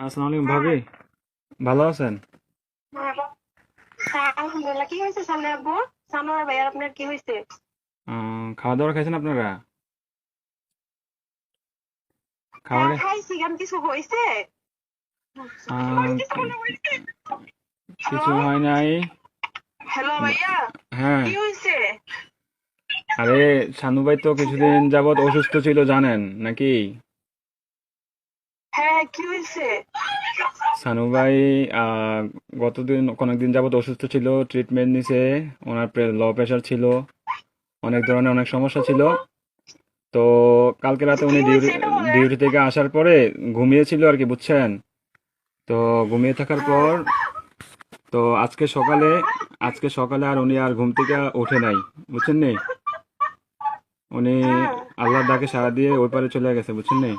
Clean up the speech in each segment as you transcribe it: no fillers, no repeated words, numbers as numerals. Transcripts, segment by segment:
আসসালামু আলাইকুম হ্যাঁ, ভাবি, ভালো আছেন? হ্যাঁ, হ্যাঁ, আলহামদুলিল্লাহ। কি হয়েছে সামনে আব্বু? সানোয়ার ভাইয়ার আপনার কি হয়েছে? খাওয়া দাওয়া খাইছেন আপনারা? হ্যাঁ খাবারে খাইছি, কেন কিছু হয়েছে? কিছু হ্যালো, হয় নাই। হ্যালো বা- ভাইয়া, হ্যাঁ, কি হয়েছে? আরে শানু ভাই তো কিছুদিন যাবত অসুস্থ ছিল জানেন নাকি? হ্যাঁ, কি হয়েছে? শানু ভাই আহ, গতদিন কয়েকদিন যাবত অসুস্থ ছিল, ট্রিটমেন্ট নিছে। ওনার লো প্রেশার ছিল, অনেক ধরনের অনেক সমস্যা ছিল। তো কালকে রাতে কি উনি হয়েছে এটা বলেন। ডিউটি থেকে আসার পরে ঘুমিয়েছিল আর কি, বুঝছেন? তো ঘুমিয়ে থাকার হ্যাঁ, পর তো আজকে সকালে আর উনি আর ঘুম থেকে ওঠে নাই, বুঝছেন নি? উনি হ্যাঁ, আল্লাহর ডাকে সাড়া দিয়ে ওই পারে চলে গেছে, বুঝছেন নি?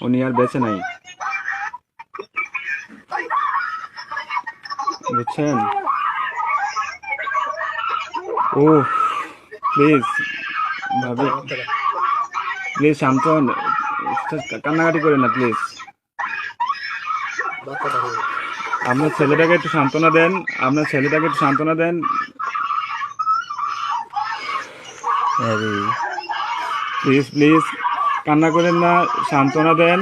উনি আর বেঁচে নাই, বুঝছেন? ও, প্লিজ ভাবি, প্লিজ শান্ত হন। কান্নাকাটি করেন না প্লিজ। আপনার ছেলেটাকে একটু সান্ত্বনা দেন, আপনার ছেলেটাকে একটু সান্ত্বনা দেন। আরে প্লিজ প্লিজ, কান্না করেন না, সান্ত্বনা দেন।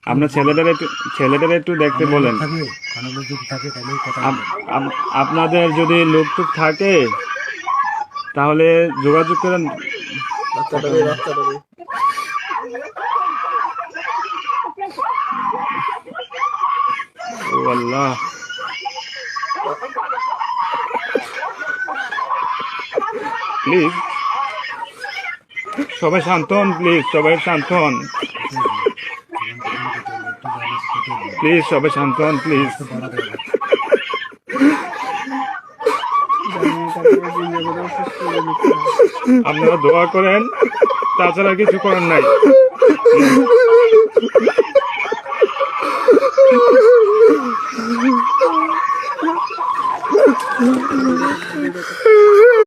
আপনার ছেলেটারে একটু দেখতে অনেক লোক বলেন। থাকে, অনেক লোক যদি থাকে তাহলে কথা আপ- বলবেন। আপনাদের যদি লোকটুক থাকে তাহলে যোগাযোগ করেন। কথা বলেন। ও আল্লাহ, প্লিজ সবাই শান্ত হন, প্লিজ সবাই শান্ত হন, কেটে দিন, যখন কেটে দিন, একটু জানি কেটে দিন, প্লিজ সবাই শান্ত হন, প্লিজ। আওয়াজটা বাড়াতে হবে। আপনারা দোয়া করেন, তাছাড়া কিছু করার নাই।